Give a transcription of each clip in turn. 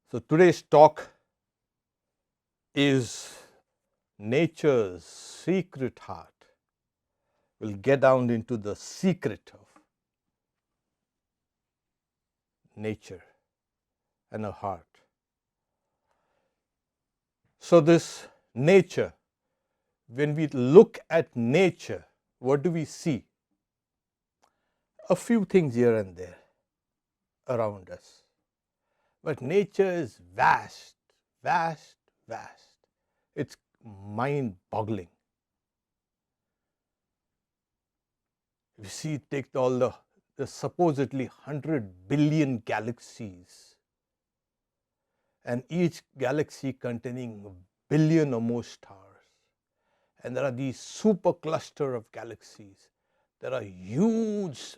So today's talk is nature's secret heart. We'll get down into the secret of nature and a heart. So this nature, when we look at nature, what do we see? A few things here and there around us. But nature is vast, vast, vast. It's mind-boggling. You see, take all the supposedly 100 billion galaxies, and each galaxy containing a billion or more stars. And there are these super cluster of galaxies. There are huge,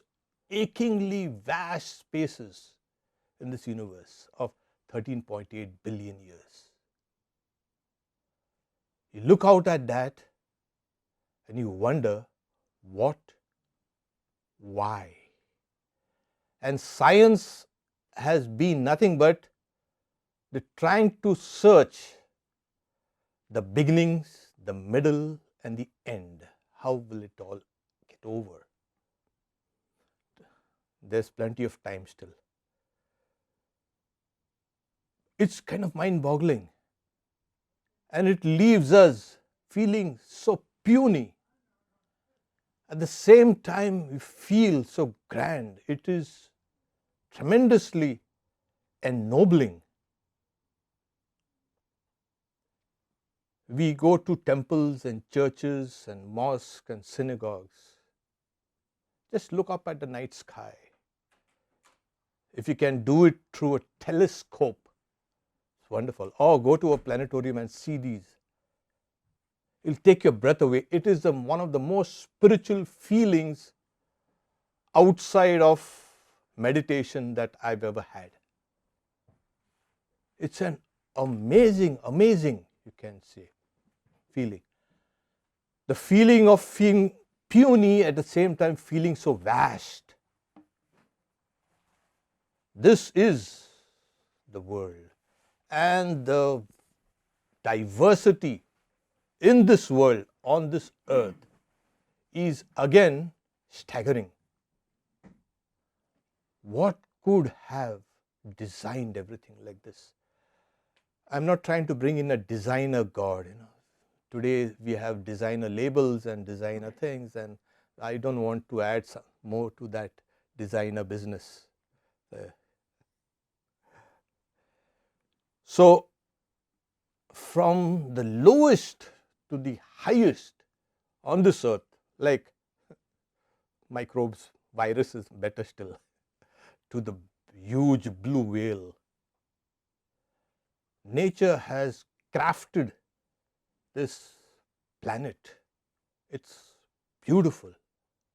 achingly vast spaces in this universe of 13.8 billion years. You look out at that and you wonder what, why. And science has been nothing but trying to search the beginnings, the middle, and the end. How will it all get over? There's plenty of time still. It's kind of mind-boggling, and it leaves us feeling so puny. At the same time, we feel so grand. It is tremendously ennobling. We go to temples and churches and mosques and synagogues. Just look up at the night sky. If you can do it through a telescope, it's wonderful. Or go to a planetarium and see these. It'll take your breath away. It is one of the most spiritual feelings outside of meditation that I've ever had. It's an amazing, you can say, feeling. The feeling of feeling puny, at the same time feeling so vast. This is the world, and the diversity in this world, on this earth, is again staggering. What could have designed everything like this? I'm not trying to bring in a designer God. Today we have designer labels and designer things, and I don't want to add some more to that designer business. So from the lowest to the highest on this earth, like microbes, viruses, better still, to the huge blue whale, nature has crafted this planet. It's beautiful.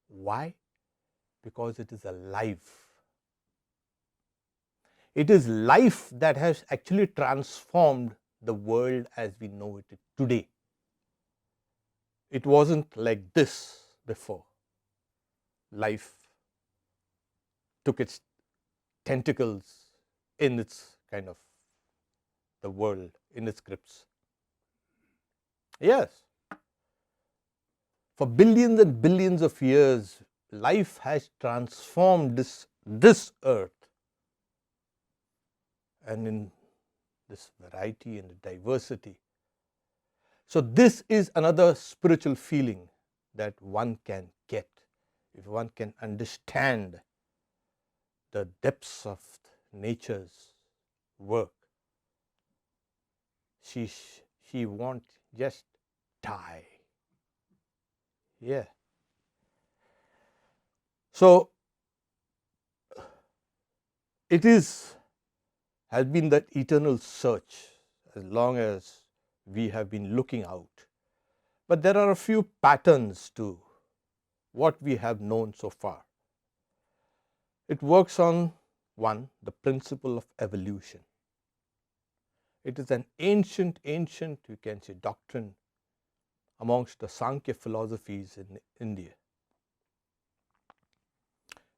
Why? Because it is alive. It is life that has actually transformed the world as we know it today. It wasn't like this before. Life took its tentacles in its kind of the world, in its grips. Yes. For billions and billions of years, life has transformed this earth. And in this variety and diversity. So this is another spiritual feeling that one can get if one can understand the depths of nature's work. She won't just die. Yeah. So it has been that eternal search as long as we have been looking out. But there are a few patterns to what we have known so far. It works on, one, the principle of evolution. It is an ancient, you can say, doctrine amongst the Sankhya philosophies in India.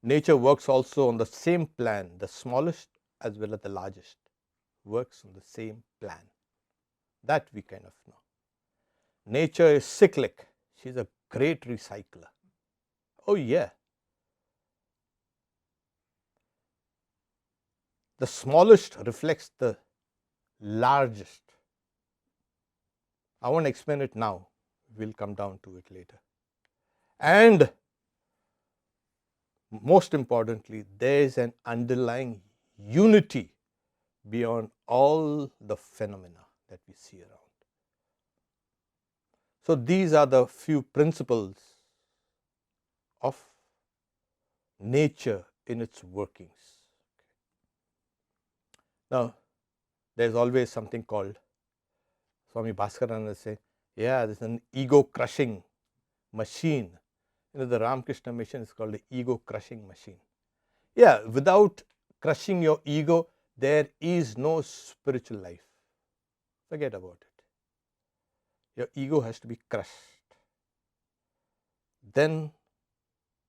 Nature works also on the same plan, the smallest as well as the largest works on the same plan. That we kind of know. Nature is cyclic. She's a great recycler. Oh yeah. The smallest reflects the largest. I won't explain it now. We'll come down to it later. And most importantly, there is an underlying unity beyond all the phenomena that we see around. So these are the few principles of nature in its workings. Now, there is always something called, Swami Bhaskarananda say, yeah, this is an ego crushing machine. The Ramakrishna mission is called the ego crushing machine. Yeah, without crushing your ego, there is no spiritual life. Forget about it. Your ego has to be crushed. Then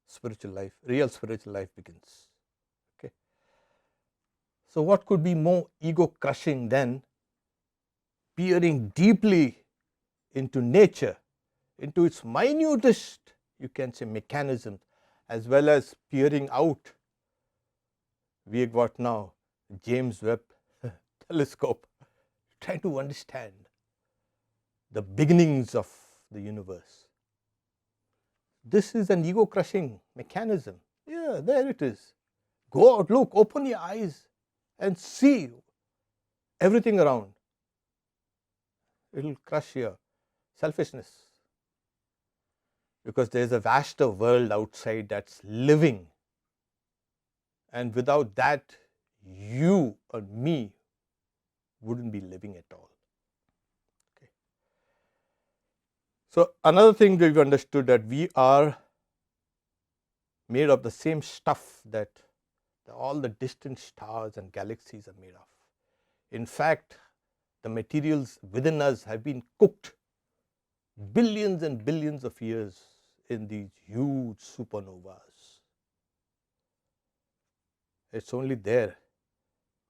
spiritual life, real spiritual life begins. Okay. So what could be more ego crushing than peering deeply into nature, into its minutest, you can say, mechanisms, as well as peering out. We have got now James Webb telescope, trying to understand the beginnings of the universe. This is an ego crushing mechanism. Yeah, there it is. Go out, look, open your eyes and see everything around. It will crush your selfishness, because there is a vaster world outside that's living, and without that, you or me wouldn't be living at all. Okay. So another thing we've understood, that we are made of the same stuff that all the distant stars and galaxies are made of. In fact, the materials within us have been cooked billions and billions of years in these huge supernovas. It's only there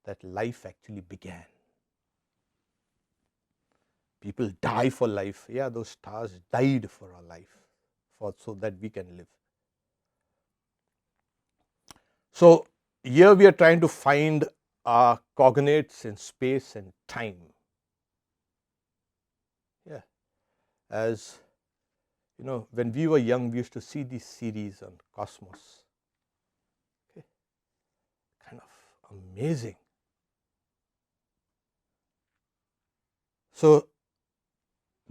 that life actually began. People die for life. Yeah, those stars died for our life, so that we can live. So here we are trying to find our coordinates in space and time. Yeah, as you know, when we were young, we used to see these series on Cosmos. Okay, kind of amazing. So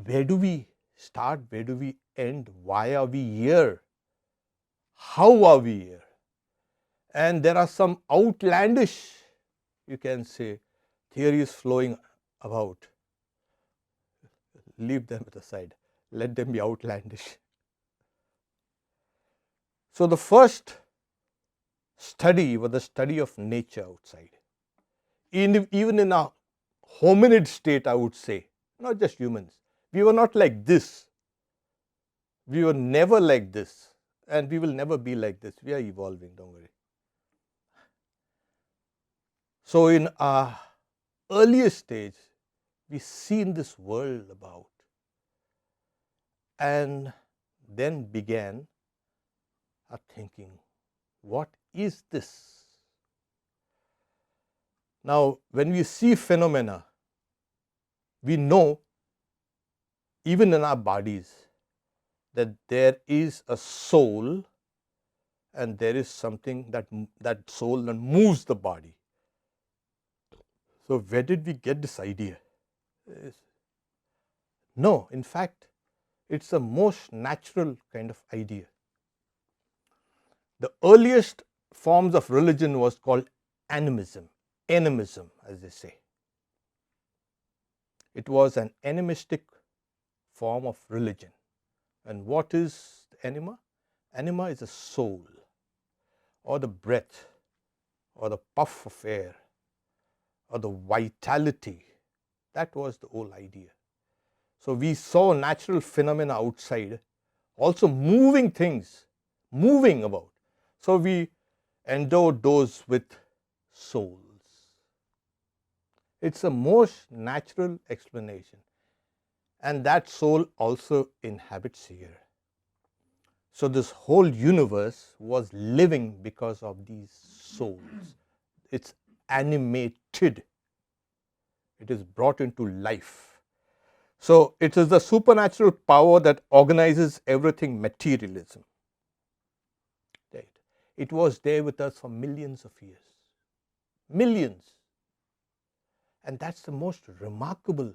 where do we start? Where do we end? Why are we here? How are we here? And there are some outlandish, you can say, theories flowing about. Leave them aside. Let them be outlandish. So the first study was the study of nature outside. Even in a hominid state, I would say, not just humans. We were not like this. We were never like this. And we will never be like this. We are evolving, don't worry. So in our earliest stage, we seen this world about, and then began our thinking, what is this? Now, when we see phenomena, we know, even in our bodies, that there is a soul, and there is something that soul that moves the body. So where did we get this idea? No, in fact, it's a most natural kind of idea. The earliest forms of religion was called animism, as they say. It was an animistic form of religion. And what is the anima? Anima is a soul, or the breath, or the puff of air, or the vitality. That was the whole idea. So we saw natural phenomena outside, also moving things, moving about. So we endowed those with souls. It's a most natural explanation. And that soul also inhabits here. So this whole universe was living because of these souls. It's animated. It is brought into life. So it is the supernatural power that organizes everything materialism. Right. It was there with us for millions of years. Millions. And that's the most remarkable,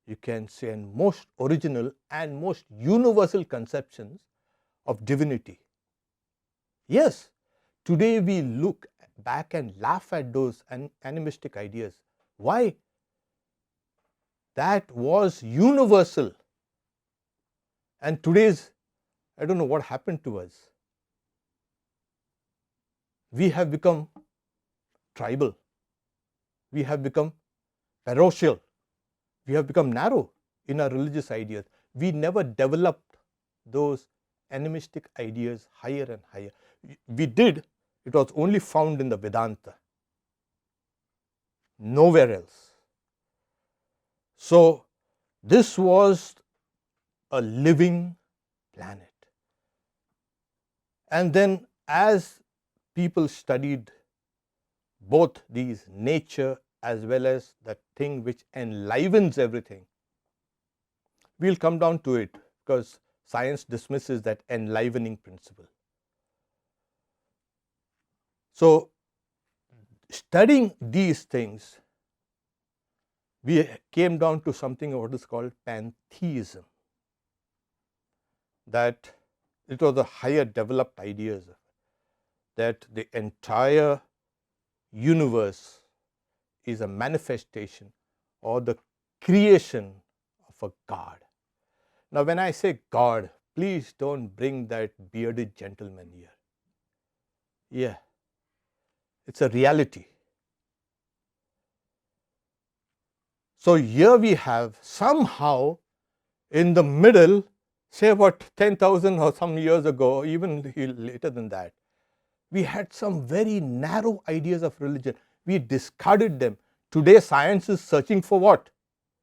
you can say, and most original and most universal conceptions of divinity. Yes, today we look back and laugh at those animistic ideas. Why? That was universal. And today's, I don't know what happened to us. We have become tribal. We have become parochial. We have become narrow in our religious ideas. We never developed those animistic ideas higher and higher. We did, it was only found in the Vedanta, nowhere else. So this was a living planet. And then as people studied both these nature as well as that thing which enlivens everything, we'll come down to it because science dismisses that enlivening principle. So studying these things, we came down to something what is called pantheism, that it was the higher developed ideas that the entire universe is a manifestation or the creation of a God. Now when I say God, please don't bring that bearded gentleman here. Yeah, it's a reality. So here we have somehow in the middle, say about 10,000 or some years ago, even later than that, we had some very narrow ideas of religion. We discarded them. Today science is searching for what?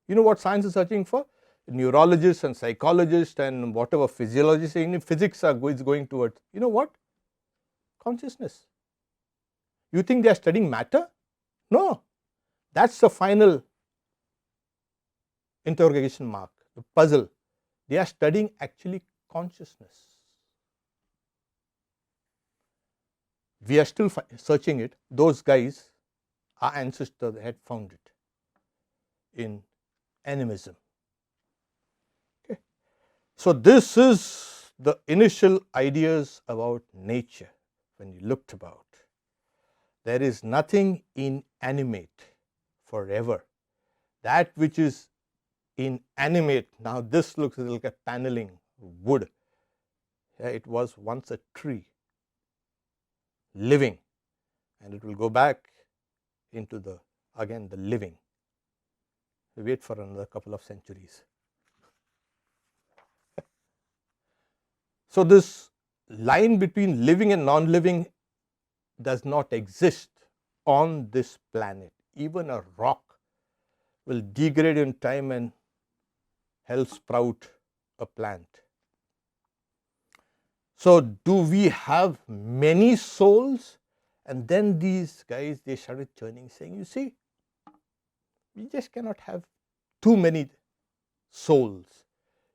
You know what science is searching for? Neurologists and psychologists and whatever physiologists, even physics is going towards, you know what? Consciousness. You think they are studying matter? No. That's the final interrogation mark, the puzzle. They are studying actually consciousness. We are still searching it. Those guys, our ancestors had found it in animism. Okay. So this is the initial ideas about nature. When you looked about, there is nothing inanimate forever. That which is inanimate, now this looks like a paneling, wood. It was once a tree, living, and it will go back into the, again, the living. We wait for another couple of centuries. So this line between living and non-living does not exist on this planet. Even a rock will degrade in time and help sprout a plant. So do we have many souls? And then these guys, they started churning, saying, you see, we just cannot have too many souls.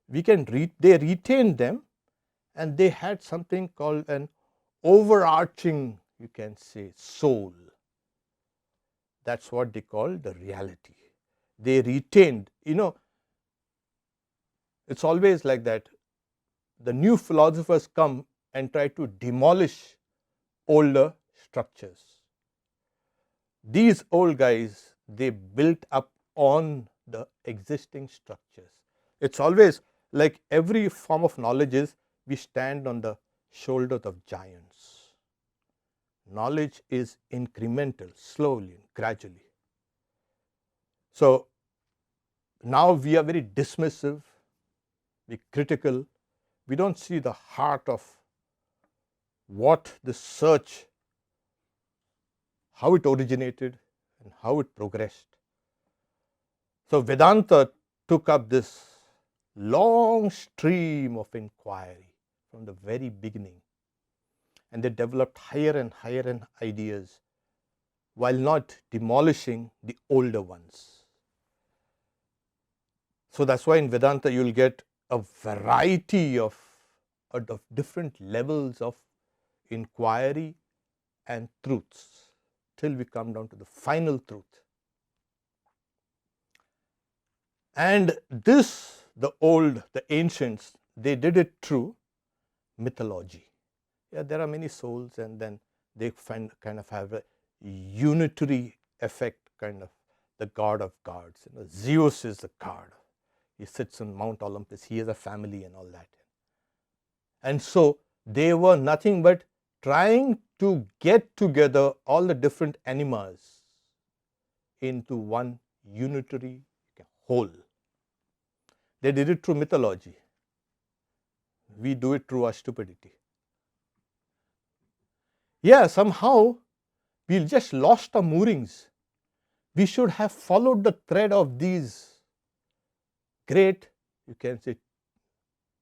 We can they retained them, and they had something called an overarching, you can say, soul. That's what they call the reality. They retained, you know, it's always like that. The new philosophers come and try to demolish older structures. These old guys, they built up on the existing structures. It's always like every form of knowledge is, we stand on the shoulders of giants. Knowledge is incremental, slowly, gradually. So now we are very dismissive, we critical, we don't see the heart of what the search how it originated and how it progressed. So Vedanta took up this long stream of inquiry from the very beginning, and they developed higher and higher ideas while not demolishing the older ones. So that's why in Vedanta you will get a variety of different levels of inquiry and truths till we come down to the final truth. And this, the ancients, they did it through mythology. Yeah, there are many souls, and then they kind of have a unitary effect, kind of the god of gods. Zeus is the god. He sits on Mount Olympus. He has a family and all that. And so they were nothing but trying to get together all the different animas into one unitary whole. They did it through mythology. We do it through our stupidity. Yeah, somehow we just lost our moorings. We should have followed the thread of these great, you can say,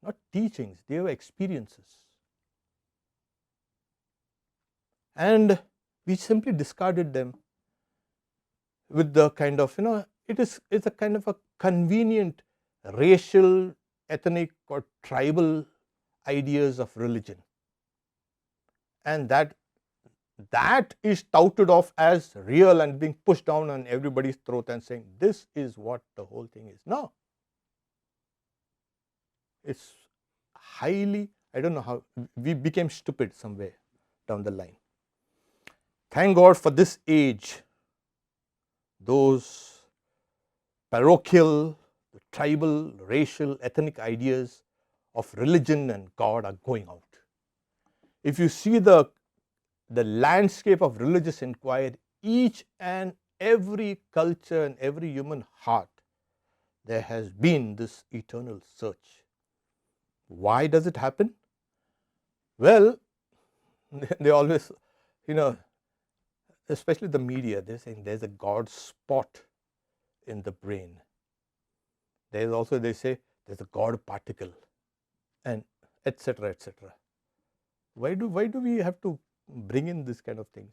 not teachings, they were experiences. And we simply discarded them with the kind of, it's a kind of a convenient racial, ethnic or tribal ideas of religion. And that is touted off as real and being pushed down on everybody's throat and saying, this is what the whole thing is. No. It's highly, I don't know how, we became stupid somewhere down the line. Thank God for this age, those parochial, tribal, racial, ethnic ideas of religion and God are going out. If you see the landscape of religious inquiry, each and every culture and every human heart, there has been this eternal search. Why does it happen? Well, they always, especially the media, they're saying there's a God spot in the brain. There's also, they say, there's a God particle, and etc., etc. Why do we have to bring in this kind of things?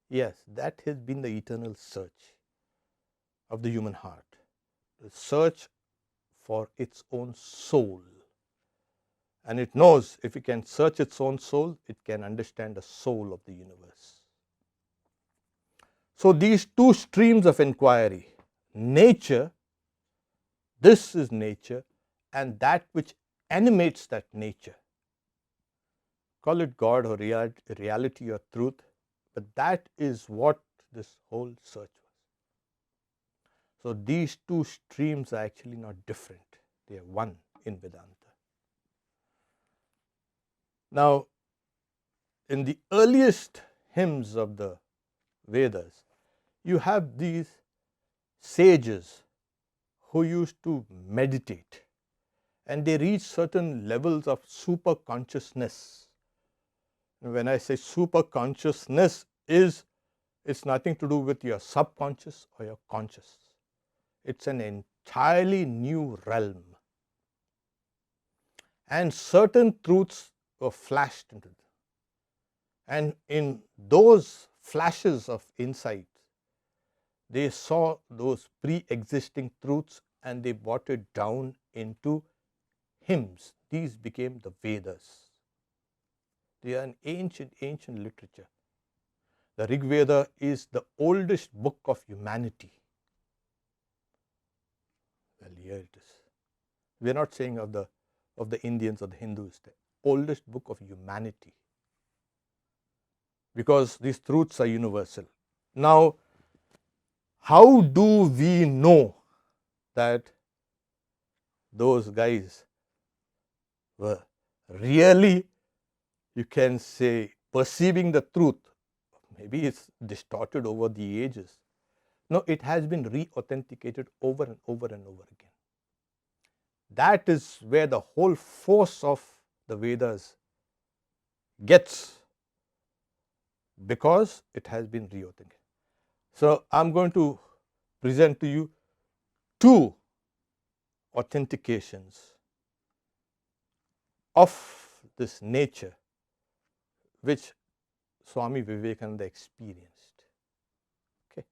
Yes, that has been the eternal search of the human heart, the search for its own soul. And it knows if it can search its own soul, it can understand the soul of the universe. So these two streams of inquiry, nature, this is nature, and that which animates that nature. Call it God or reality or truth, but that is what this whole search was. So these two streams are actually not different. They are one in Vedanta. Now, in the earliest hymns of the Vedas, you have these sages who used to meditate, and they reach certain levels of super consciousness. When I say super consciousness, it's nothing to do with your subconscious or your conscious. It's an entirely new realm. And certain truths were flashed into them. And in those flashes of insight, they saw those pre-existing truths and they brought it down into hymns. These became the Vedas. They are an ancient literature. The Rig Veda is the oldest book of humanity. Well, here it is. We are not saying of the Indians or the Hindus, the oldest book of humanity, because these truths are universal. Now, how do we know that those guys were really, you can say, perceiving the truth? Maybe it's distorted over the ages. No, it has been re-authenticated over and over and over again. That is where the whole force of the Vedas gets because it has been re-authenticated. So, I am going to present to you two authentications of this nature which Swami Vivekananda experienced. Okay.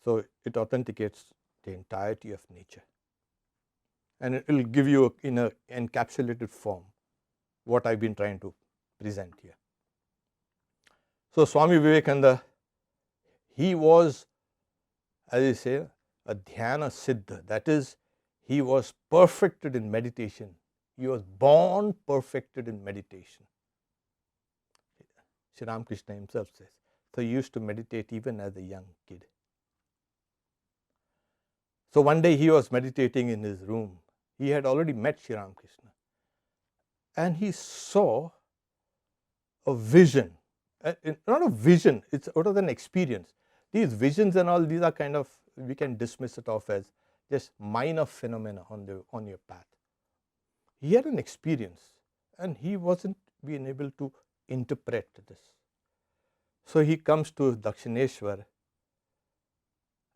So, it authenticates the entirety of nature, and it will give you in an encapsulated form what I have been trying to present here. So, Swami Vivekananda, he was, as I say, a dhyana siddha, that is, he was perfected in meditation. He was born perfected in meditation. Sri Ramakrishna himself says. So, he used to meditate even as a young kid. So, one day he was meditating in his room. He had already met Sri Ramakrishna, and he saw a vision. Not a vision, it's out of an experience. These visions and all, these are kind of, we can dismiss it off as just minor phenomena on your path. He had an experience, and he wasn't being able to interpret this. So, he comes to Dakshineshwar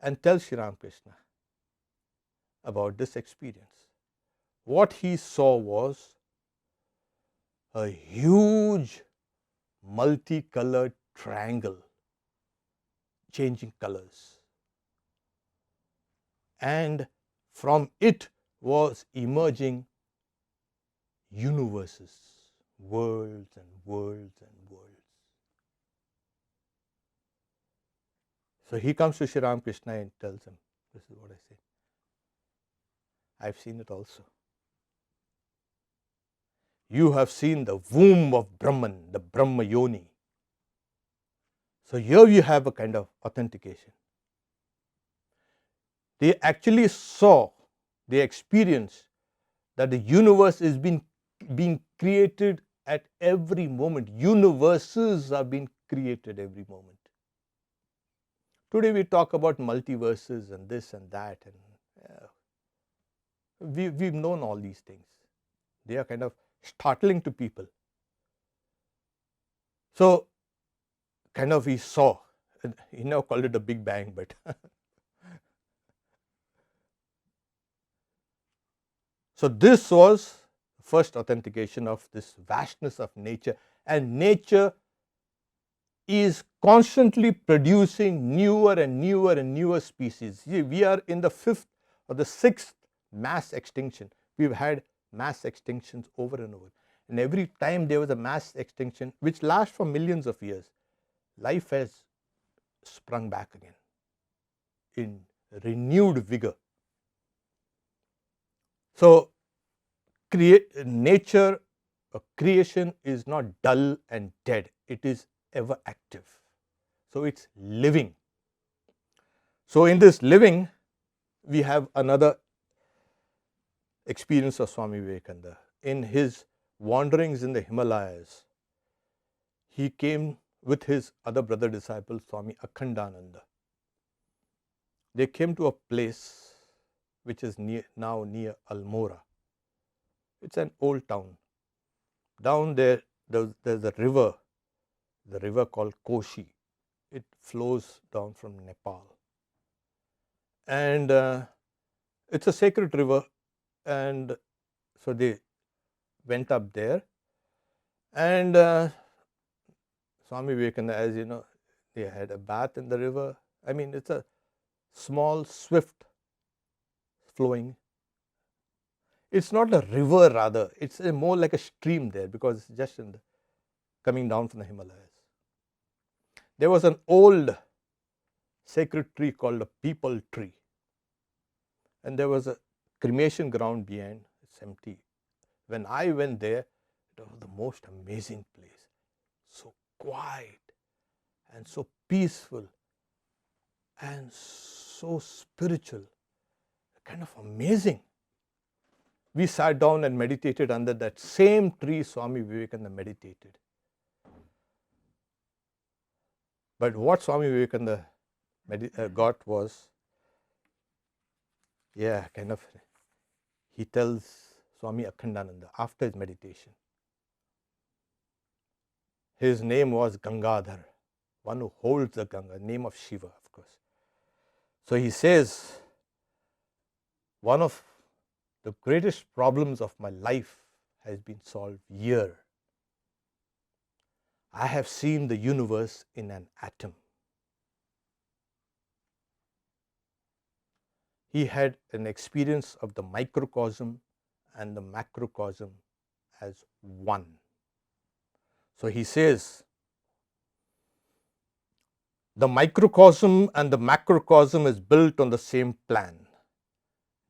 and tells Sri Ramakrishna about this experience. What he saw was a huge multicolored triangle changing colors, and from it was emerging universes, worlds and worlds and worlds. So, he comes to Sri Ramakrishna and tells him, this is what I say, I have seen it also. You have seen the womb of Brahman, the Brahma Yoni. So, here you have a kind of authentication. They actually saw, they experienced that the universe is being created at every moment. Universes are being created every moment. Today we talk about multiverses and this and that, and we've known all these things. They are kind of startling to people. So, kind of we saw, he now called it a Big Bang, but so this was first authentication of this vastness of nature, and nature is constantly producing newer and newer and newer species. We are in the 5th or the 6th mass extinction. We've had mass extinctions over and over, and every time there was a mass extinction which lasts for millions of years, life has sprung back again in renewed vigor. So, nature, creation is not dull and dead, it is ever active. So, it is living. So, in this living, we have another experience of Swami Vivekananda. In his wanderings in the Himalayas, he came with his other brother disciple, Swami Akhandananda. They came to a place which is now near Almora. It's an old town. Down there, there's a river, the river called Koshi. It flows down from Nepal. And it's a sacred river, and so they went up there, and Swami Vivekananda, as you know, they had a bath in the river. I mean, it's a small, swift flowing. It's not a river, rather, it's more like a stream there, because it's just coming down from the Himalayas. There was an old sacred tree called a peepal tree, and there was a cremation ground behind. It's empty. When I went there, it was the most amazing place. So quiet and so peaceful and so spiritual, kind of amazing. We sat down and meditated under that same tree Swami Vivekananda meditated. But what Swami Vivekananda got was, he tells Swami Akhandananda after his meditation, His name was Gangadhar, one who holds the Ganga, name of Shiva, of course. So he says, one of the greatest problems of my life has been solved here. I have seen the universe in an atom. He had an experience of the microcosm and the macrocosm as one. So he says, the microcosm and the macrocosm is built on the same plan.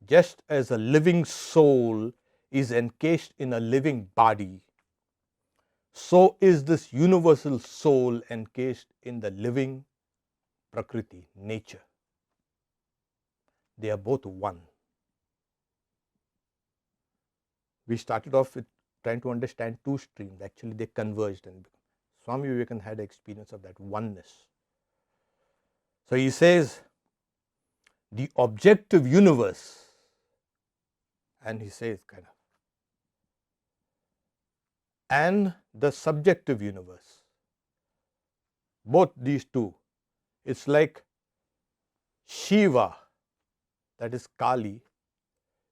Just as a living soul is encased in a living body, so is this universal soul encased in the living Prakriti, nature. They are both one. We started off with trying to understand two streams. Actually, they converged, and Swami Vivekananda had experience of that oneness. So he says, the objective universe, and he says kind of, and the subjective universe, both these two, it's like Shiva, that is Kali,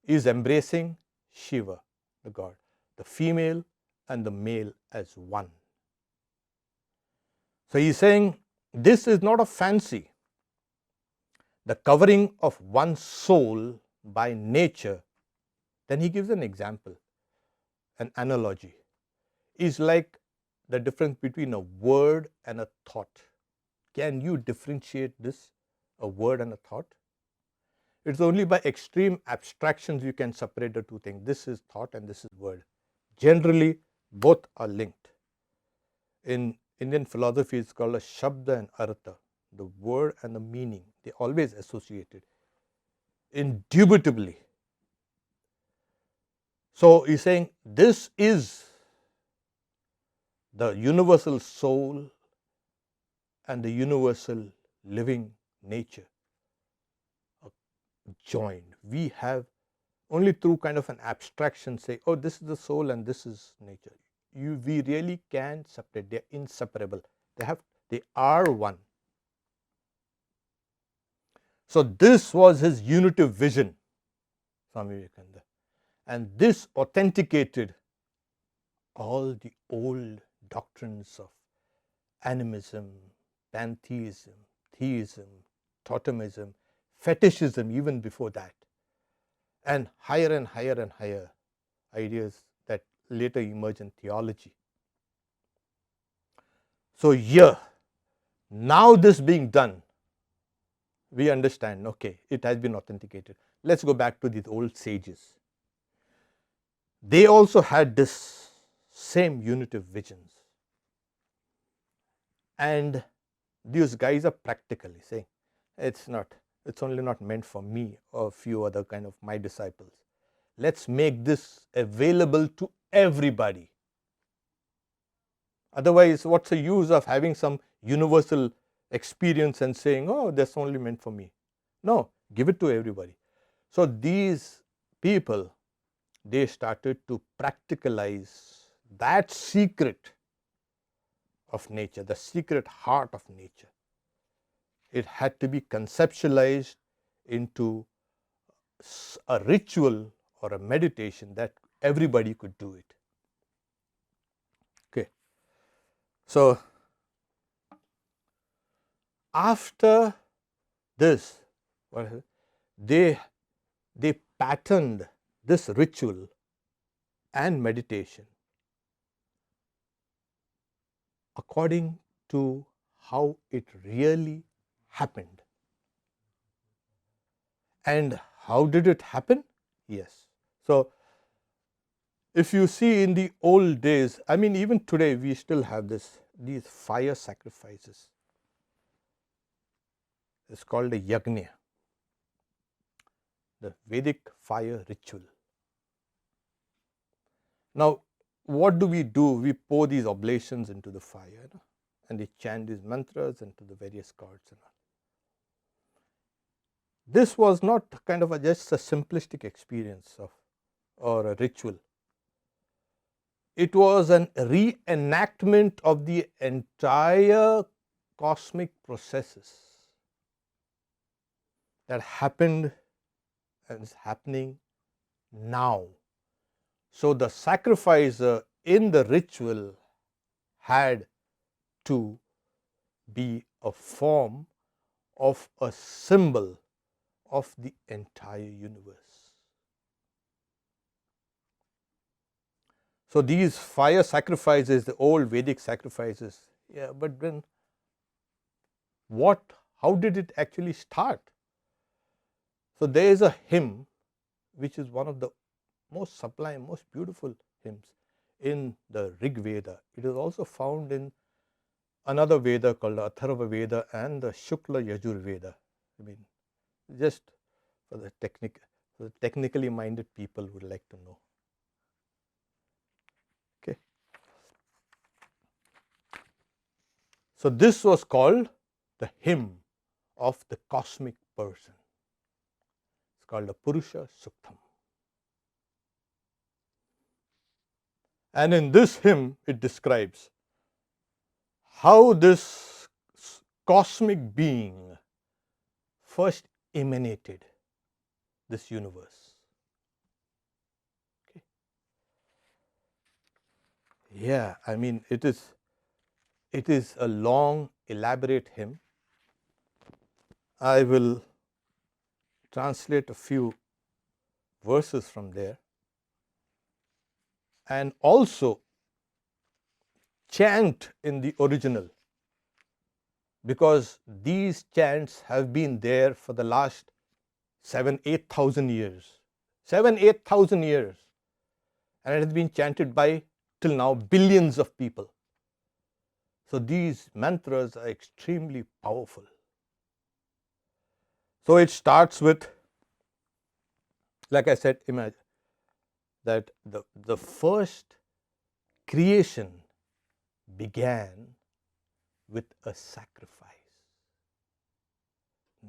is embracing Shiva, the god, the female and the male as one. So he is saying, this is not a fancy. The covering of one's soul by nature, then he gives an example, an analogy, is like the difference between a word and a thought. Can you differentiate this, a word and a thought? It's only by extreme abstractions you can separate the two things. This is thought and this is word. Generally, both are linked. In Indian philosophy, it's called a Shabda and Artha, the word and the meaning. They always associated, indubitably. So he's saying this is the universal soul and the universal living nature joined. We have only through kind of an abstraction say, oh, this is the soul and this is nature. We really can separate. They are inseparable. They are one. So this was his unitive vision, Swami Vivekananda, and this authenticated all the old doctrines of animism, pantheism, theism, totemism, fetishism, even before that, and higher and higher and higher ideas that later emerge in theology. So here, now this being done, we understand, okay, it has been authenticated. Let's go back to these old sages. They also had this same unitive visions. And these guys are practically saying, it's only not meant for me or a few other kind of my disciples. Let's make this available to everybody. Otherwise, what's the use of having some universal experience and saying, oh, that's only meant for me? No, give it to everybody. So these people, they started to practicalize that secret of nature, the secret heart of nature. It had to be conceptualized into a ritual or a meditation that everybody could do it. Okay. So after this, they patterned this ritual and meditation according to how it really happened. And how did it happen? Yes. So if you see in the old days, I mean even today we still have these fire sacrifices. It's called a yajna, the Vedic fire ritual. Now, what do? We pour these oblations into the fire, and they chant these mantras into the various gods and all. This was not kind of just a simplistic experience or a ritual. it was an reenactment of the entire cosmic processes that happened and is happening now. So the sacrificer in the ritual had to be a form of a symbol of the entire universe. So these fire sacrifices, the old Vedic sacrifices, yeah, but then how did it actually start? So there is a hymn which is one of the most sublime, most beautiful hymns in the Rig Veda. It is also found in another Veda called the Atharva Veda and the Shukla Yajur Veda. I mean, just for the technically minded people would like to know. Okay. So this was called the hymn of the cosmic person. It's called the Purusha Suktam. And in this hymn, it describes how this cosmic being first emanated this universe. Okay. Yeah, I mean, it is a long, elaborate hymn. I will translate a few verses from there and also chant in the original, because these chants have been there for the last 7,000-8,000 years. 7,000-8,000 years. And it has been chanted by, till now, billions of people. So these mantras are extremely powerful. So it starts with, like I said, imagine that the first creation began with a sacrifice.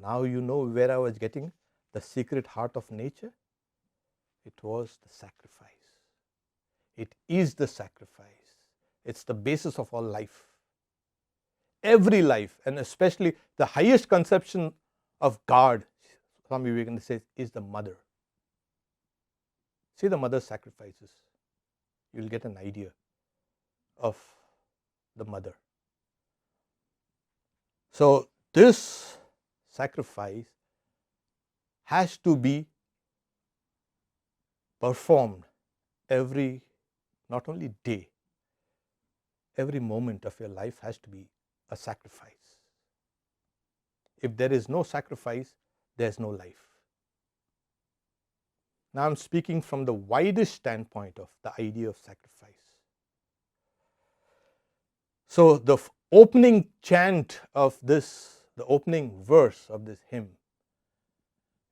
Now you know where I was getting the secret heart of nature. It was the sacrifice. It is the sacrifice. It's the basis of all life. Every life, and especially the highest conception of God, Swami Vivekananda says, is the mother. See the mother's sacrifices. You will get an idea of the mother. So this sacrifice has to be performed every, not only day, every moment of your life has to be a sacrifice. If there is no sacrifice, there is no life. Now I am speaking from the widest standpoint of the idea of sacrifice. So the opening chant of this, the opening verse of this hymn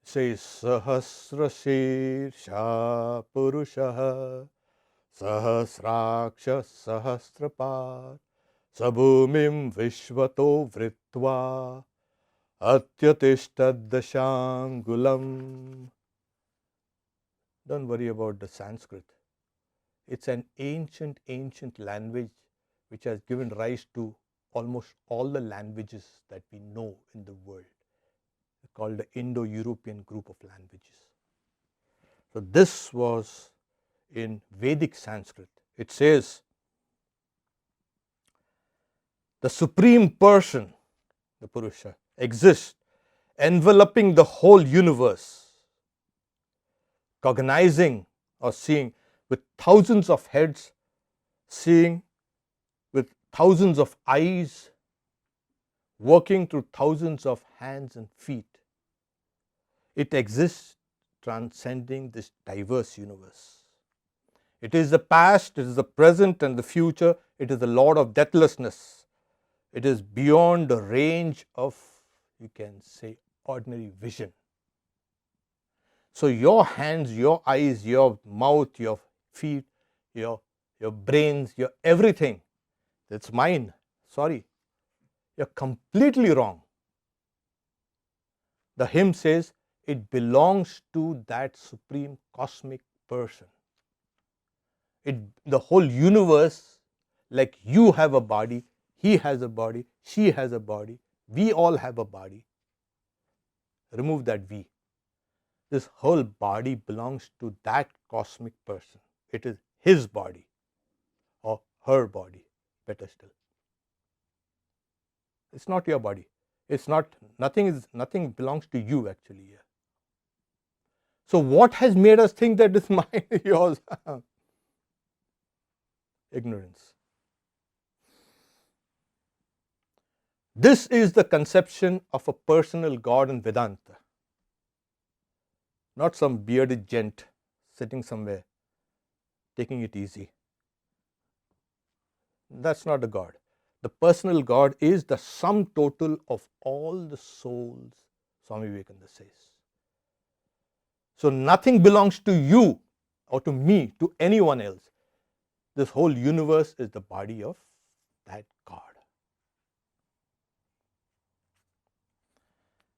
says, Sahasra Shirsha Purushaha Sahasraksha Sahasrapad Sabhumim Vishvato Vritva Atyatishtad Dashangulam. Don't worry about the Sanskrit. It's an ancient language which has given rise to almost all the languages that we know in the world. It's called the Indo-European group of languages. So this was in Vedic Sanskrit. It says, the Supreme Person, the Purusha, exists enveloping the whole universe, cognizing or seeing with thousands of heads, seeing with thousands of eyes, working through thousands of hands and feet. It exists transcending this diverse universe. It is the past, it is the present and the future. It is the Lord of deathlessness. It is beyond the range of, you can say, ordinary vision. So your hands, your eyes, your mouth, your feet, your brains, your everything, that's mine. Sorry, you're completely wrong. The hymn says it belongs to that supreme cosmic person. the whole universe, like you have a body, he has a body, she has a body, we all have a body. Remove that we. This whole body belongs to that cosmic person. It is his body or her body, better still. It's not your body. It's not, nothing belongs to you actually here. So what has made us think that this mind is yours? Ignorance. This is the conception of a personal God in Vedanta. Not some bearded gent sitting somewhere, taking it easy. That's not the God. The personal God is the sum total of all the souls, Swami Vivekananda says. So nothing belongs to you or to me, to anyone else. This whole universe is the body of that God.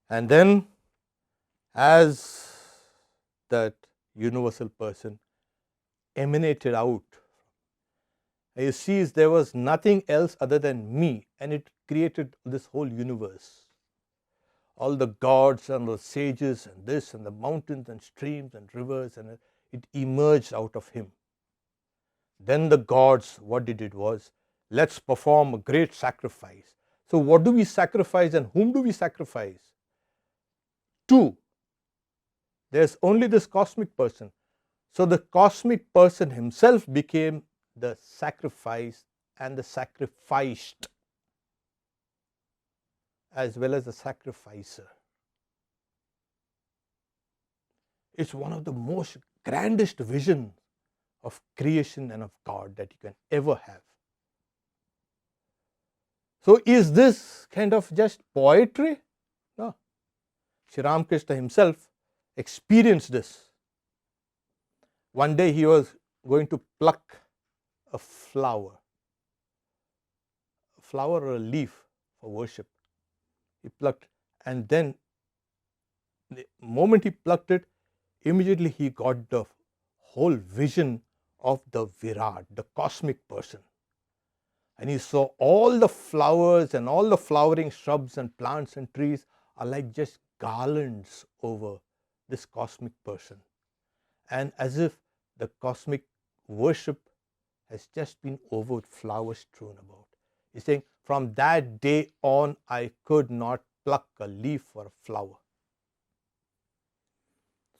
And then, as that universal person emanated out, you see, there was nothing else other than me, and it created this whole universe. All the gods and the sages and this and the mountains and streams and rivers, and it emerged out of him. Then the gods, what did it was? Let's perform a great sacrifice. So what do we sacrifice and whom do we sacrifice? To. There's only this cosmic person. So the cosmic person himself became the sacrifice and the sacrificed, as well as the sacrificer. It's one of the most grandest visions of creation and of God that you can ever have. So is this kind of just poetry? No. Sri Ramakrishna himself experienced this. One day he was going to pluck a flower or a leaf for worship. He plucked, and then the moment he plucked it, immediately he got the whole vision of the Virat, the cosmic person. And he saw all the flowers and all the flowering shrubs and plants and trees are like just garlands over this cosmic person. And as if the cosmic worship has just been over with flowers strewn about. He's saying, from that day on, I could not pluck a leaf or a flower.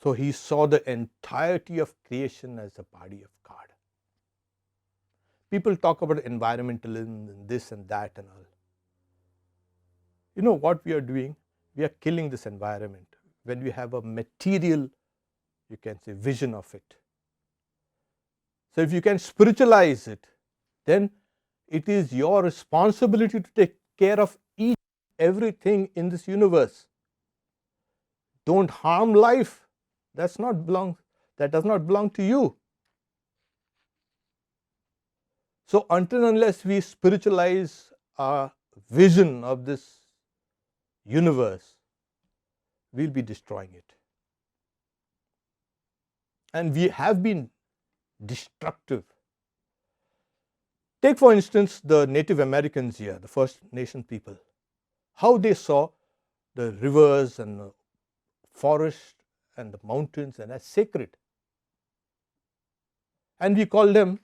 So he saw the entirety of creation as the body of God. People talk about environmentalism and this and that and all. You know what we are doing? We are killing this environment when we have a material, you can say, vision of it. So if you can spiritualize it, then it is your responsibility to take care of everything in this universe. Don't harm life. That does not belong to you. So until unless we spiritualize our vision of this universe, we'll be destroying it. And we have been destructive. Take for instance the Native Americans here, the First Nation people, how they saw the rivers and the forest and the mountains and as sacred. And we call them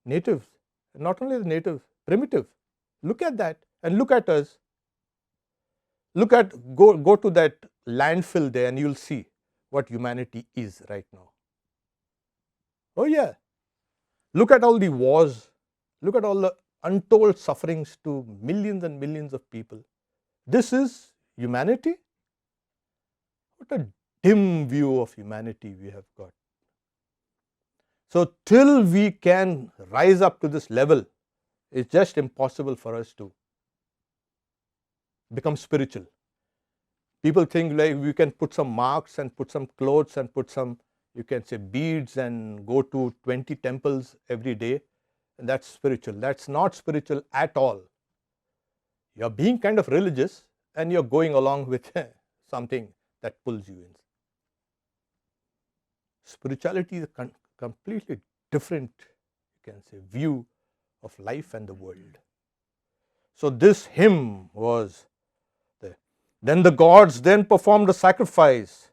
natives. Not only the natives, primitive. Look at that and look at us. Go to that landfill there and you'll see what humanity is right now. Oh yeah. Look at all the wars. Look at all the untold sufferings to millions and millions of people. This is humanity? What a dim view of humanity we have got. So till we can rise up to this level, it's just impossible for us to become spiritual. People think like we can put some marks and put some clothes and put some, you can say, beads and go to 20 temples every day, and that's spiritual. That's not spiritual at all. You're being kind of religious and you're going along with something that pulls you in. Spirituality is a completely different, you can say, view of life and the world. So this hymn was there. Then the gods then performed a sacrifice.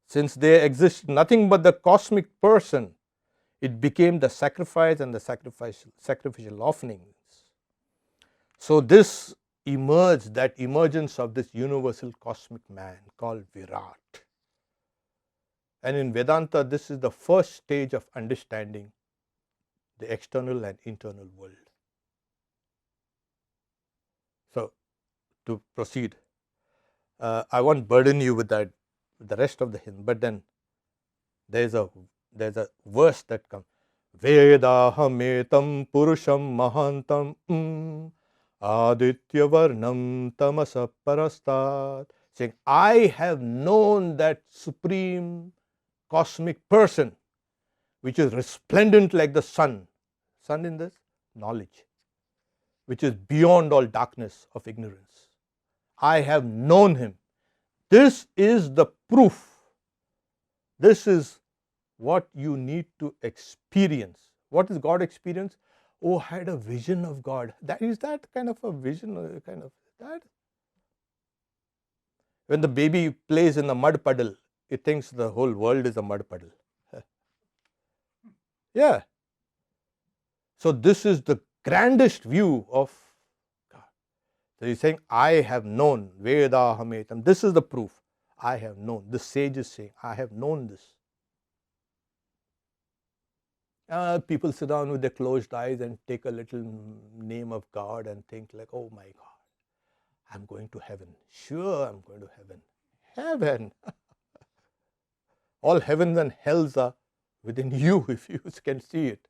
Since there exists nothing but the cosmic person, it became the sacrifice and the sacrificial offerings. So this emerged, that emergence of this universal cosmic man called Virat. And in Vedanta, this is the first stage of understanding the external and internal world. So, to proceed, I won't burden you with that, with the rest of the hymn, but then there's a verse that comes. Vedahametam purusham mahantam aditya varnam tamasa parastat. Saying, I have known that supreme cosmic person, which is resplendent like the sun. Sun in this? Knowledge. Which is beyond all darkness of ignorance. I have known him. This is the proof. This is what you need to experience. What is God experience? Oh, I had a vision of God. That is that kind of a vision, kind of that. When the baby plays in the mud puddle, it thinks the whole world is a mud puddle. Yeah. So this is the grandest view of God. So he's saying, I have known, Vedahametam. This is the proof. I have known. The sage is saying, I have known this. People sit down with their closed eyes and take a little name of God and think like, oh my God, I'm going to heaven. Sure, I'm going to heaven. Heaven. All heavens and hells are within you if you can see it.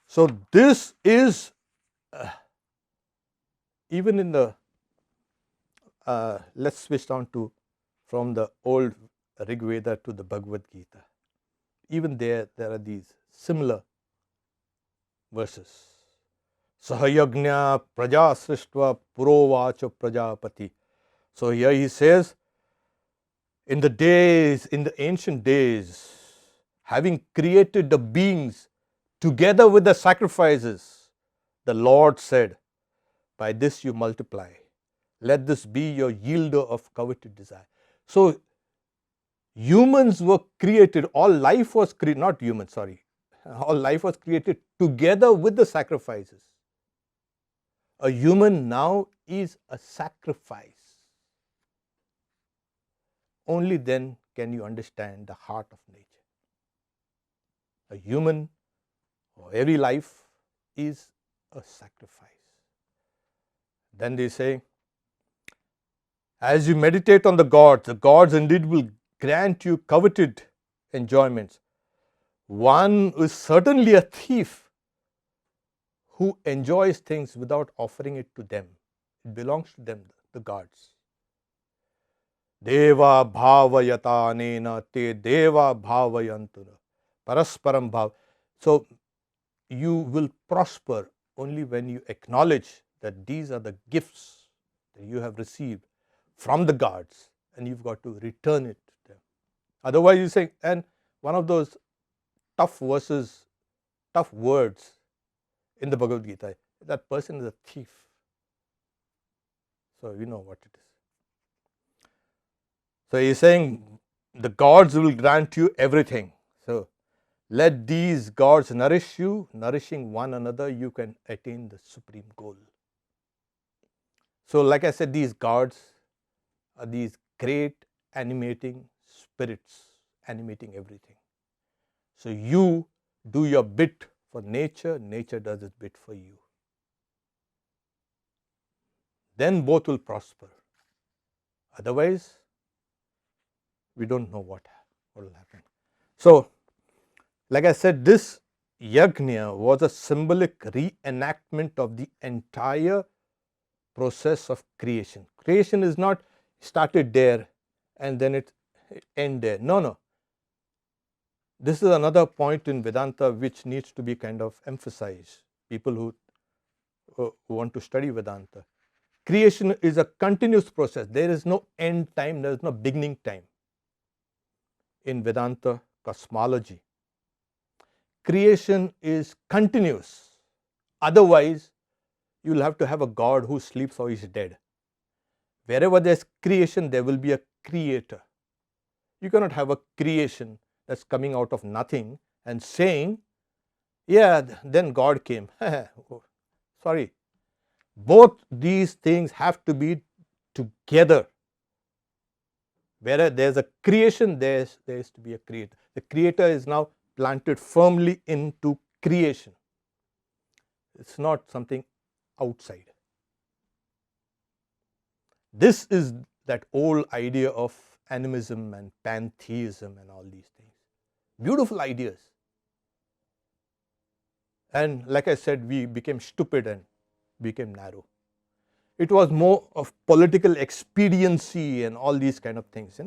So this is, even in the, let's switch on to, from the old Rig Veda to the Bhagavad Gita. Even there are these similar verses. Sahayagnya praja srishtva purovacha prajapati. So here he says, in the ancient days, having created the beings together with the sacrifices, the Lord said, by this you multiply. Let this be your yielder of coveted desire. So humans were created, all life was created, not humans, sorry. All life was created together with the sacrifices. A human now is a sacrifice. Only then can you understand the heart of nature. A human, or every life, is a sacrifice. Then they say, as you meditate on the gods indeed will grant you coveted enjoyments. One is certainly a thief who enjoys things without offering it to them. It belongs to them, the gods. Deva bhavayata anena te deva bhavayantuna parasparam bhav. So you will prosper only when you acknowledge that these are the gifts that you have received from the gods, and you've got to return it to them. Otherwise, you say, and one of those tough verses, tough words in the Bhagavad Gita, that person is a thief. So you know what it is. So he's saying the gods will grant you everything. So let these gods nourish you. Nourishing one another, you can attain the supreme goal. So like I said, these gods are these great animating spirits, animating everything. So you do your bit for nature, nature does its bit for you. Then both will prosper. Otherwise, we don't know what will happen. So, like I said, this yajna was a symbolic reenactment of the entire process of creation. Creation is not started there and then it end there. No. This is another point in Vedanta which needs to be kind of emphasized. People who want to study Vedanta. Creation is a continuous process. There is no end time, there is no beginning time in Vedanta cosmology, creation is continuous. Otherwise, you will have to have a God who sleeps or is dead. Wherever there is creation, there will be a creator. You cannot have a creation that's coming out of nothing and saying, yeah, then God came. Sorry. Both these things have to be together. Where there is a creation, there is to be a creator. The creator is now planted firmly into creation. It's not something outside. This is that old idea of animism and pantheism and all these things. Beautiful ideas. And like I said, we became stupid and became narrow. It was more of political expediency and all these kind of things,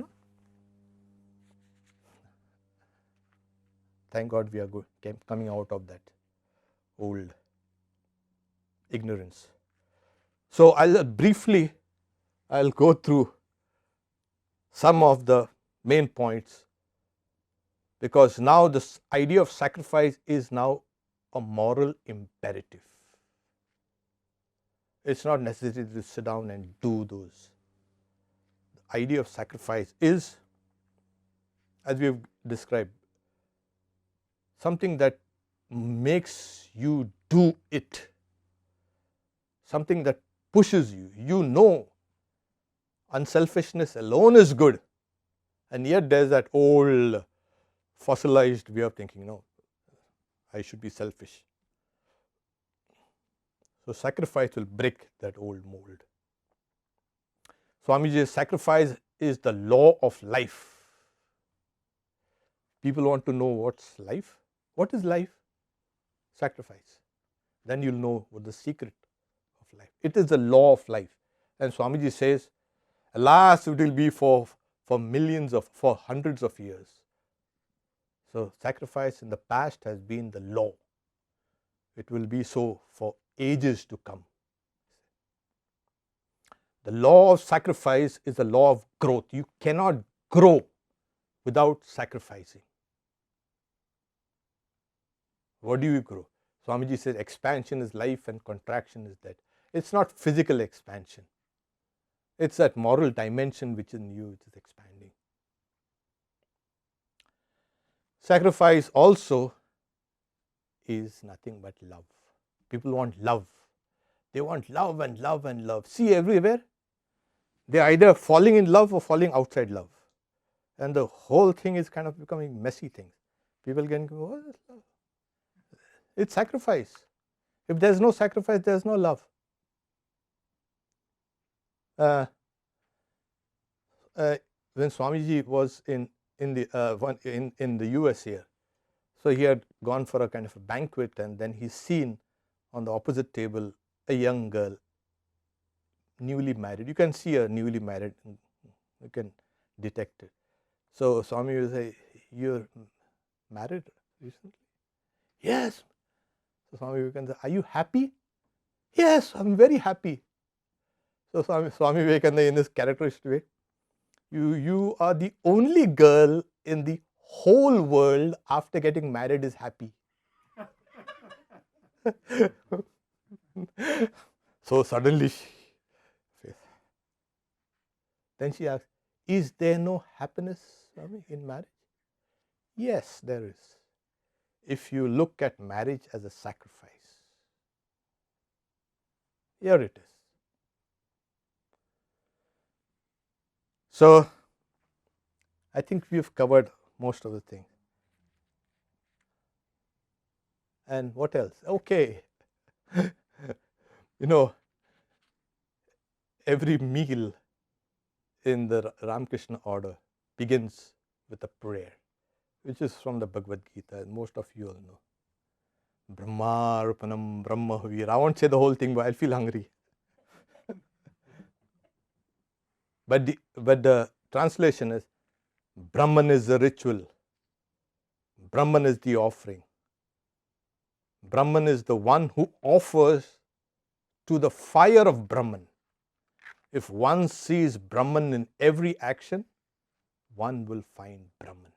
Thank God we are coming out of that old ignorance. So I'll go through some of the main points, because now this idea of sacrifice is now a moral imperative. It's not necessary to sit down and do those. The idea of sacrifice is, as we have described, something that makes you do it, something that pushes you. You know unselfishness alone is good, and yet there is that old fossilized way of thinking, no, I should be selfish. So sacrifice will break that old mold. Swamiji's sacrifice is the law of life. People want to know what's life. What is life? Sacrifice. Then you'll know what the secret of life. It is the law of life. And Swamiji says, alas, it will be for hundreds of years. So sacrifice in the past has been the law. It will be so for ages to come. The law of sacrifice is the law of growth. You cannot grow without sacrificing. What do you grow? Swamiji says expansion is life and contraction is death. It's not physical expansion. It's that moral dimension which in you which is expanding. Sacrifice also is nothing but love. People want love. They want love and love and love. See, everywhere, they are either falling in love or falling outside love. And the whole thing is kind of becoming messy things. People can go, what is love? It's sacrifice. If there is no sacrifice, there is no love. When Swamiji was in the US here, so he had gone for a kind of a banquet, and then he's seen on the opposite table a young girl, newly married. You can see her newly married, you can detect it. So Swami will say, you're married recently? Yes. So Swami will say, are you happy? Yes, I'm very happy. So Swami Vivekananda, in his characteristic way, you are the only girl in the whole world after getting married is happy. So suddenly then she asks, is there no happiness, Swami, in marriage? Yes, there is. If you look at marriage as a sacrifice. Here it is. So I think we've covered most of the things. And what else? Okay. Every meal in the Ramakrishna Order begins with a prayer, which is from the Bhagavad Gita, and most of you all know. Brahma Rupanam Brahma Havir. I won't say the whole thing, but I'll feel hungry. But the translation is, Brahman is the ritual. Brahman is the offering. Brahman is the one who offers to the fire of Brahman. If one sees Brahman in every action, one will find Brahman.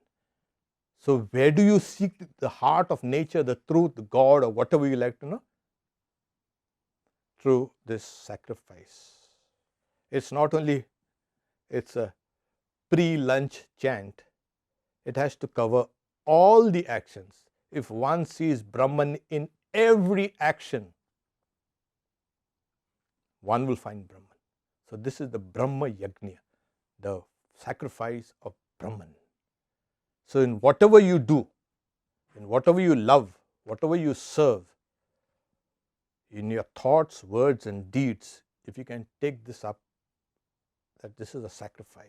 So where do you seek the heart of nature, the truth, the God, or whatever you like to know? Through this sacrifice. It's not only, it's a pre-lunch chant. It has to cover all the actions. If one sees Brahman in every action, one will find Brahman. So this is the Brahma Yajna, the sacrifice of Brahman. So in whatever you do, in whatever you love, whatever you serve, in your thoughts, words and deeds, if you can take this up, that this is a sacrifice,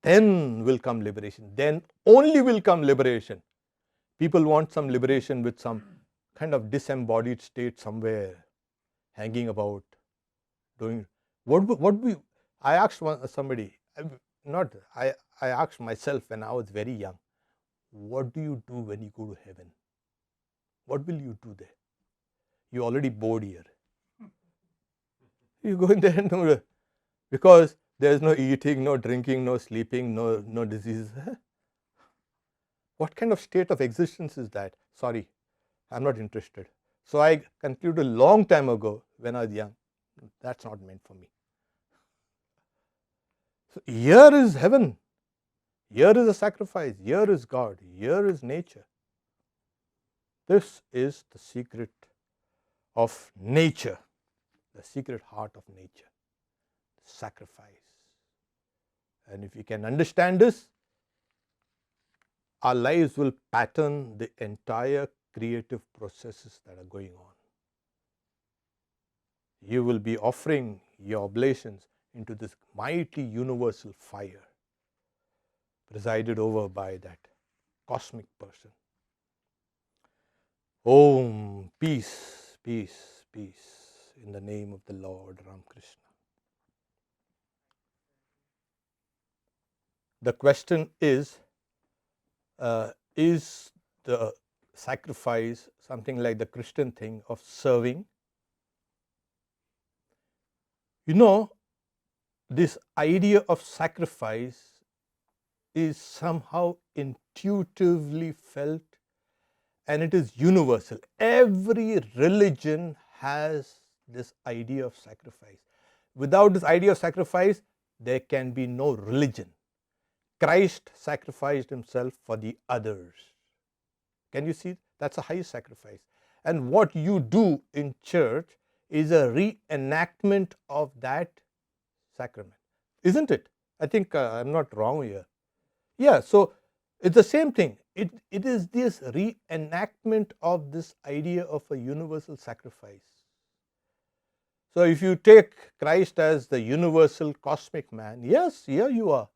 then will come liberation. Then only will come liberation. People want some liberation with some kind of disembodied state somewhere, hanging about, doing what we. I asked somebody, I asked myself when I was very young, what do you do when you go to heaven? What will you do there? You're already bored here. You go in there and do, because there's no eating, no drinking, no sleeping, no diseases. What kind of state of existence is that? Sorry, I'm not interested. So I concluded a long time ago when I was young, that's not meant for me. So here is heaven. Here is a sacrifice. Here is God. Here is nature. This is the secret of nature, the secret heart of nature, sacrifice. And if we can understand this, our lives will pattern the entire creative processes that are going on. You will be offering your oblations into this mighty universal fire presided over by that cosmic person. Om, peace, peace, peace, in the name of the Lord Ramakrishna. The question is the sacrifice something like the Christian thing of serving? You know, this idea of sacrifice is somehow intuitively felt, and it is universal. Every religion has this idea of sacrifice. Without this idea of sacrifice, there can be no religion. Christ sacrificed himself for the others. Can you see? That's a high sacrifice. And what you do in church is a reenactment of that sacrament, isn't it? I think I'm not wrong here. Yeah, so it's the same thing. It is this reenactment of this idea of a universal sacrifice. So if you take Christ as the universal cosmic man, yes, here you are.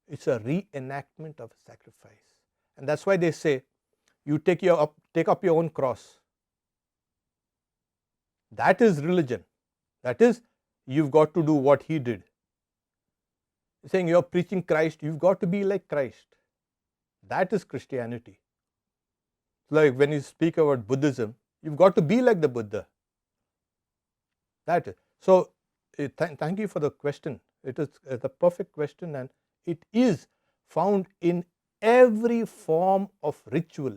It's a reenactment of a sacrifice. And that's why they say, you take up your own cross. That is religion. That is, you've got to do what he did. Saying you're preaching Christ, you've got to be like Christ. That is Christianity. Like when you speak about Buddhism, you've got to be like the Buddha. That is. So, thank you for the question. It is the perfect question, and it is found in every form of ritual,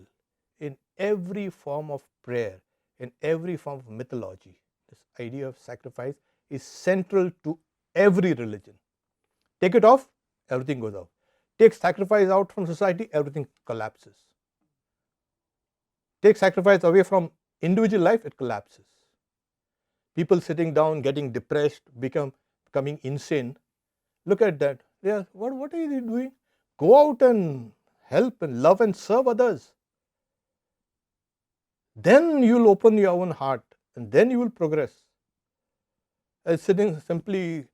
in every form of prayer, in every form of mythology. This idea of sacrifice is central to every religion. Take it off, everything goes out. Take sacrifice out from society, everything collapses. Take sacrifice away from individual life, it collapses. People sitting down, getting depressed, becoming insane. Look at that. Yeah, what are you doing? Go out and help and love and serve others. Then you will open your own heart, and then you will progress. Sitting simply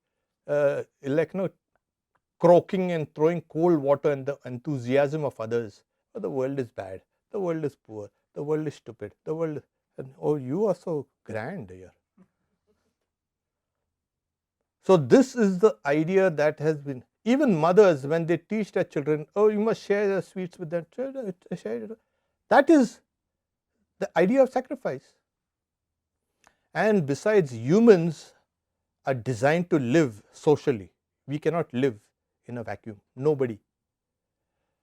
croaking and throwing cold water in the enthusiasm of others. Oh, the world is bad. The world is poor. The world is stupid. The world is, oh, you are so grand here. So this is the idea that has been, even mothers, when they teach their children, oh, you must share the sweets with them. That is the idea of sacrifice. And besides, humans are designed to live socially. We cannot live in a vacuum. Nobody.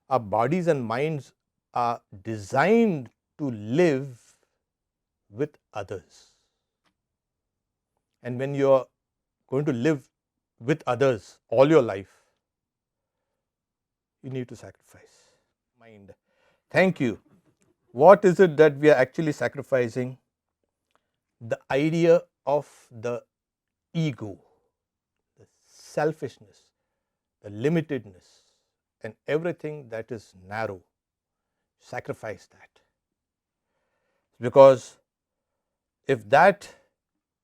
our bodies and minds are designed to live with others. And when you're going to live with others all your life, you need to sacrifice. Mind. Thank you. What is it that we are actually sacrificing? The idea of the ego, the selfishness, the limitedness, and everything that is narrow. Sacrifice that. Because if that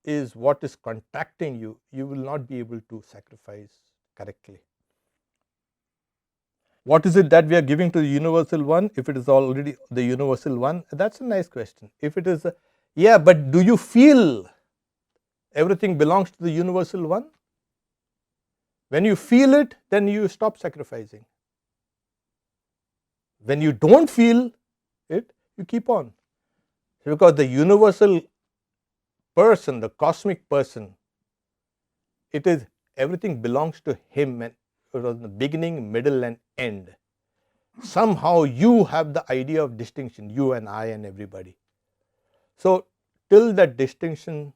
is what is contracting you, you will not be able to sacrifice correctly. What is it that we are giving to the universal one if it is already the universal one? That's a nice question. If it is, yeah, but do you feel everything belongs to the universal one? When you feel it, then you stop sacrificing. When you don't feel it, you keep on. Because the universal person, the cosmic person, it is everything belongs to him, and it was the beginning, middle, and end. Somehow you have the idea of distinction, you and I and everybody. So till that distinction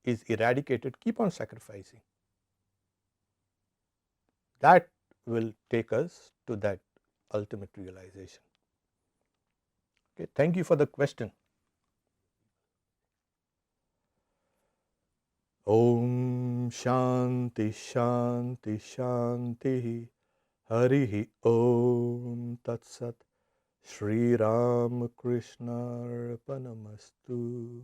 is eradicated, keep on sacrificing. That will take us to that ultimate realization. Okay, thank you for the question. Om Shanti Shanti Shanti Harihi Om Tat Sat Shri Ramakrishna Arpanamastu.